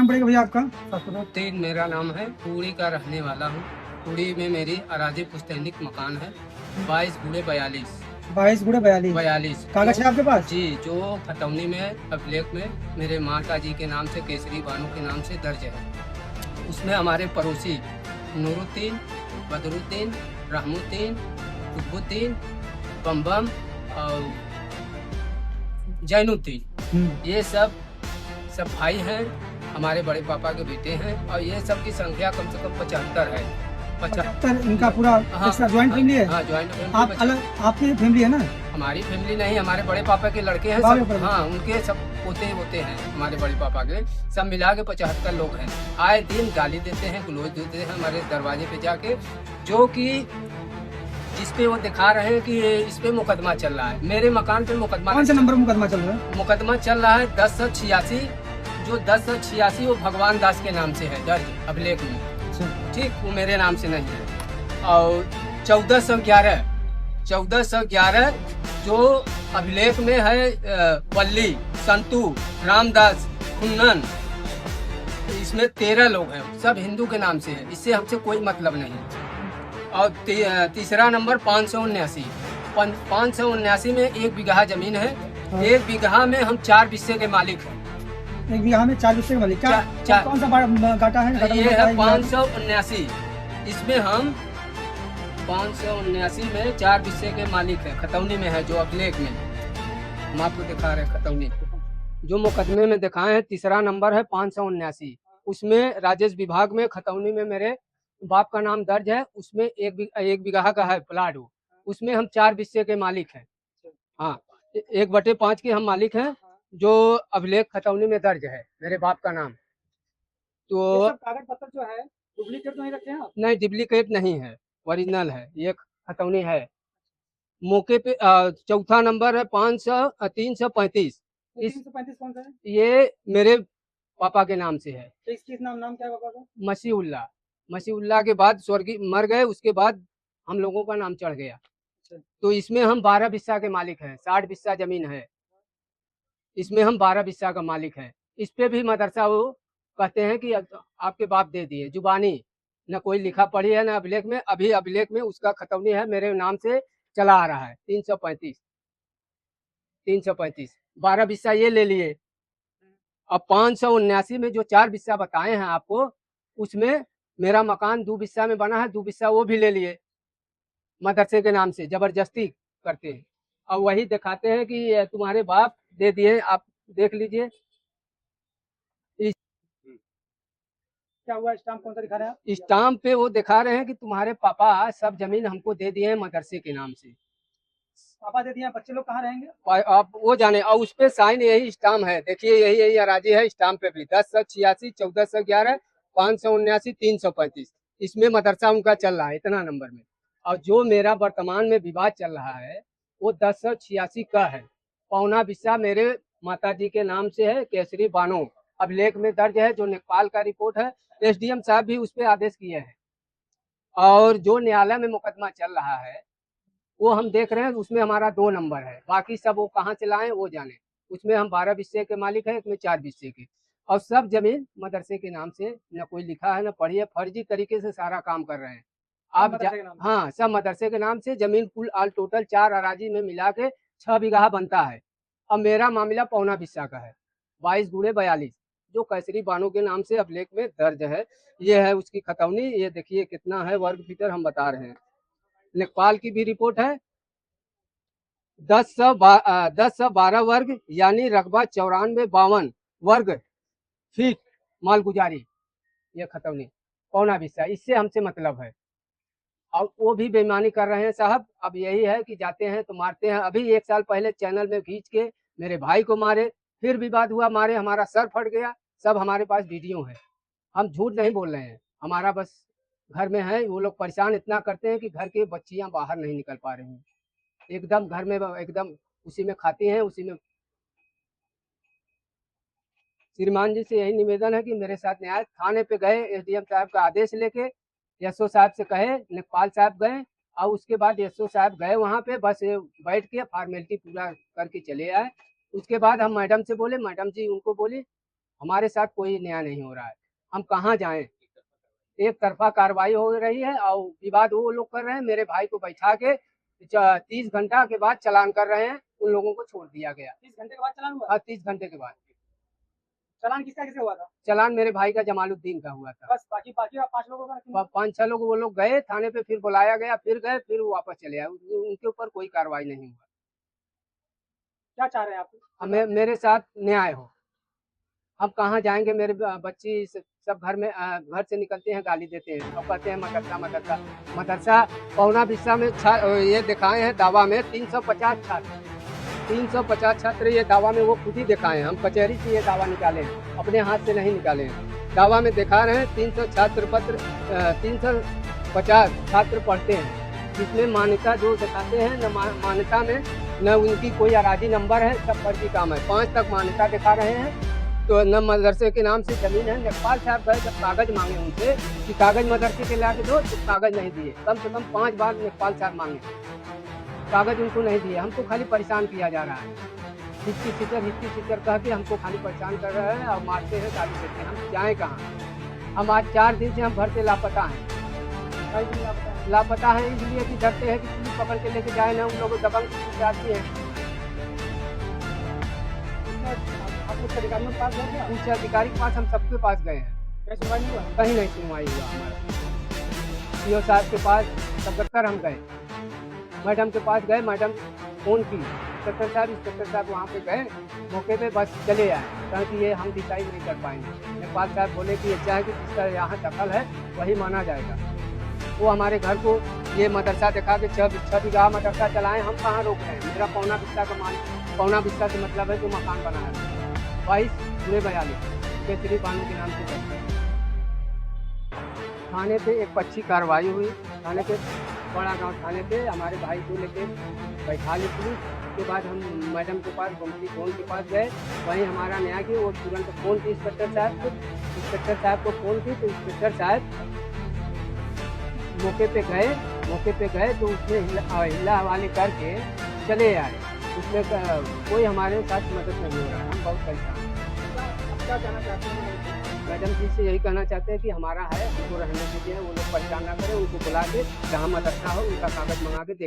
नाम पड़ेगा भैया आपका? फखरुद्दीन मेरा नाम है, पुरी का रहने वाला हूँ। पुरी में मेरी अराजी पुश्तैनिक मकान है, 22/42 22/42 42। कागज है आपके पास? जी, जो खतौनी में अभिलेख में मेरे माता जी के नाम से, केसरी बानो के नाम से दर्ज है। उसमें हमारे पड़ोसी नूरुद्दीन, बदरुद्दीन, रहमुद्दीन, कुतुबुद्दीन, बम और जैनुद्दीन, ये सब भाई हैं, हमारे बड़े पापा के बेटे हैं। और ये सब की संख्या कम से कम 75 है। 75 इनका पूरा हाँ, ज्वाइंट फैमिली है? हाँ, ज्वाइंट फैमिली। आप अलग, आपकी फैमिली है ना? हमारी फैमिली नहीं, हमारे बड़े पापा के लड़के हैं सब। हाँ, उनके सब पोते होते हैं हमारे बड़े पापा के, सब मिला के 75 लोग हैं। आए दिन गाली देते हैं, ग्लोज देते हैं हमारे दरवाजे पे जाके, जो कि जिसपे वो दिखा रहे हैं कि इस पे मुकदमा चल रहा है। मेरे मकान पे मुकदमा। कौन से नंबर मुकदमा चल रहा है? मुकदमा चल रहा है 1086, जो 1086 वो भगवान दास के नाम से है दर्ज अभिलेख में। ठीक, वो मेरे नाम से नहीं है। और 1411 जो अभिलेख में है, पल्ली, संतू, रामदास, खुन्नन, इसमें 13 लोग हैं, सब हिंदू के नाम से है। इससे हमसे कोई मतलब नहीं। और तीसरा नंबर 579। 579 में 1 बीघा जमीन है। 1 बीघा में हम 4 बिस्से के मालिक हैं। 1 बीघा में 4 बिस्से के मालिक? कौन सा गाटा है? ये है 579। इसमें हम 579 में 4 बिस्से के मालिक हैं। खतौनी में है जो अभिलेख में हम आपको दिखा रहे हैं। खतौनी जो मुकदमे में दिखाए हैं, तीसरा नंबर है 579। उसमें राजेश विभाग में खतौनी में मेरे बाप का नाम दर्ज है। उसमें 1 बीघा का है प्लाट, उसमें हम 4 बिस्से के मालिक हैं। हाँ, 1/5 के हम मालिक हैं, जो अभिलेख खतौनी में दर्ज है मेरे बाप का नाम। तो ये सब कागज पत्र जो है डुप्लीकेट तो नहीं रखते हैं आप? नहीं, डुप्लीकेट नहीं है, ओरिजिनल है। ये खतौनी है। मौके पे चौथा नंबर है 335। 335 कौन सा है? ये मेरे पापा के नाम से है। तो इसकी नाम क्या है पापा का? मसीउल्लाह। मसीउल्लाह के बाद स्वर्गीय मर गए, उसके बाद हम लोगों का नाम चढ़ गया। तो इसमें हम 12 बिस्सा के मालिक हैं। 60 बिस्सा जमीन है, इसमें हम 12 बिस्सा का मालिक हैं। इस पे भी मदरसा वो कहते हैं कि आपके बाप दे दिए, जुबानी, न कोई लिखा पढ़ी है, न अभिलेख में। अभी अभिलेख में उसका खतौनी है, मेरे नाम से चला आ रहा है। 335 12 बिस्सा ये ले लिए। अब 579 में जो 4 बिस्सा बताए हैं आपको, उसमें मेरा मकान 2 बिस्सा में बना है। 2 बिस्सा वो भी ले लिए, मदरसे के नाम से जबरदस्ती करते हैं। और वही दिखाते हैं कि तुम्हारे बाप दे दिए, आप देख लीजिए। क्या हुआ? स्टाम्प कौन सा दिखा रहे हैं आप? स्टाम्प पे वो दिखा रहे हैं कि तुम्हारे पापा सब जमीन हमको दे दिए हैं मदरसे के नाम से। पापा दे दिए, बच्चे लोग कहाँ रहेंगे? आप वो जाने। और उस पे साइन यही स्टाम्प है, देखिए, यही अराजी है स्टाम्प पे भी। 1086, 1411, 579, 335। इसमें मदरसा उनका चल रहा है इतना नंबर में। और जो मेरा वर्तमान में विवाद चल रहा है, वो 1086 का है। पौना बिस्सा मेरे माता जी के नाम से है, केसरी बानो अभिलेख में दर्ज है, जो नेपाल का रिपोर्ट है। एसडीएम साहब भी उस पर आदेश किए हैं। और जो न्यायालय में मुकदमा चल रहा है, वो हम देख रहे हैं, उसमें हमारा 2 नंबर है। बाकी सब वो कहाँ से लाए वो जाने। उसमें हम 12 बिस्से के मालिक हैं, इसमें 4 बिस्से के। और सब जमीन मदरसे के नाम से, न कोई लिखा है न पढ़ी है, फर्जी तरीके से सारा काम कर रहे हैं। आप हाँ, सब मदरसे के नाम से जमीन कुल आल टोटल 4 अराजी में मिला के 6 बीघा बनता है। अब मेरा मामला पौना बिस्सा का है, 22/42, जो कैसरी बानो के नाम से अभिलेख में दर्ज है। ये है उसकी खतौनी। ये देखिए कितना है वर्ग फीटर, हम बता रहे हैं। नेपाल की भी रिपोर्ट है। 1012 वर्ग, यानी रकबा 94-52 वर्ग फीट मालगुजारी। ये खतौनी पौना बिस्सा, इससे हमसे मतलब है। और वो भी बेईमानी कर रहे हैं साहब। अब यही है कि जाते हैं तो मारते हैं। अभी 1 साल पहले चैनल में खींच के मेरे भाई को मारे, फिर विवाद हुआ, मारे, हमारा सर फट गया। सब हमारे पास वीडियो है, हम झूठ नहीं बोल रहे हैं। हमारा बस घर में है, वो लोग परेशान इतना करते हैं कि घर की बच्चियां बाहर नहीं निकल पा रही हैं। एकदम घर में एकदम उसी में खाती हैं, उसी में। श्रीमान जी से यही निवेदन है कि मेरे साथ न्याय। थाने पे गए, एसडीएम साहब का आदेश लेके, एसओ साहब से कहे, नेपाल साहब गए। और उसके बाद एसओ साहब गए वहाँ पे, बस बैठ के फॉर्मेलिटी पूरा करके चले आए। उसके बाद हम मैडम से बोले, मैडम जी उनको बोली हमारे साथ कोई न्याय नहीं हो रहा है। हम कहाँ जाएं? एक तरफा कार्रवाई हो रही है और विवाद वो लोग कर रहे हैं। मेरे भाई को बैठा के 30 घंटा के बाद चालान कर रहे हैं। उन लोगों को छोड़ दिया गया। 30 घंटे के बाद चालान हुआ? हाँ, 30 घंटे के बाद। चालान किसका हुआ था? चालान मेरे भाई का जमालुद्दीन का हुआ था। बस बाकी 5 लोगों का? 5-6 लोग वो लोग गए थाने पे, फिर बुलाया गया, फिर गए, फिर वो वापस चले आए। उनके ऊपर कोई कार्रवाई नहीं हुआ। क्या चाह रहे हैं आप? हमें मेरे साथ न्याय हो। हम कहाँ जाएंगे? मेरे बच्ची सब घर में घर से निकलते हैं, गाली देते हैं और कहते हैं मदरसा मदरसा मदरसा। पौना बिस्सा में ये दिखाए हैं दावा में 350 छात्र, 350 छात्र ये दावा में वो खुद ही दिखाए हैं। हम कचहरी से ये दावा निकाले हैं, अपने हाथ से नहीं निकाले हैं। दावा में दिखा रहे हैं 300 छात्र पत्र 350 छात्र पढ़ते हैं, जिसमें मान्यता जो दिखाते हैं न मान्यता में न उनकी कोई अराजी नंबर है, सब फर्जी काम है। 5 तक मान्यता दिखा रहे हैं, तो न मदरसे के नाम से जमीन है। लेखपाल साहब गए जब कागज मांगे उनसे कि कागज मदरसे के ला के दो, तो कागज नहीं दिए। कम से कम 5 बार लेखपाल साहब मांगे, कागज उनको नहीं दिए। हमको खाली परेशान किया जा रहा है। हिस्ट्री टीचर कह के हमको खाली परेशान कर रहे हैं और मारते हैं, गाली देते हैं। हम जाएँ कहाँ? हम आज 4 दिन से हम घर से लापता हैं। लापता है इसलिए कि डरते हैं कि पुलिस पकड़ के लेके जाए ना, उन लोगों को दबंग की जाती है। उच्च अधिकारियों के पास गए थे? उच्च अधिकारी के पास हम सबके पास गए हैं, कहीं सुनवाई नहीं हुआ? कहीं नहीं सुनवाई हुआ हमारा। सीओ साहब के पास तब हम गए, मैडम के पास गए, मैडम फोन की, इंस्पेक्टर साहब वहाँ पे गए, मौके पे बस चले आए, कहा कि ये हम डिसाइड नहीं कर पाएंगे। लेखपाल साहब बोले कि चाहे कि जिसका यहाँ दखल है वही माना जाएगा। वो हमारे घर को ये मदरसा दिखा के 6 बीघा मदरसा चलाएं, हम कहाँ रोक रहे हैं? मेरा पौना बिस्सा से मतलब है जो मकान बनाया है 22/42 केसरी बानू के नाम से चलता है। थाने पे एक अच्छी कार्रवाई हुई। थाने पे बड़ा गांव थाने पे हमारे भाई को लेके बैठा ली पुलिस। उसके बाद हम मैडम के पास गोमती फोन के पास गए, वहीं हमारा न्याय की वो तुरंत फ़ोन की इंस्पेक्टर साहब को फ़ोन की, तो इंस्पेक्टर साहब मौके पे गए तो उसमें हिला हवाले करके चले आए। उसमें कोई हमारे साथ मदद नहीं हो रहा है। हम बहुत परेशान हैं। अब क्या कहना चाहते हैं? मैडम जी से यही कहना चाहते हैं कि हमारा है, उनको रहने दीजिए, वो लोग परेशान ना करें। उनको बुला के जहाँ मदरसा हो उनका कागज मंगा के देख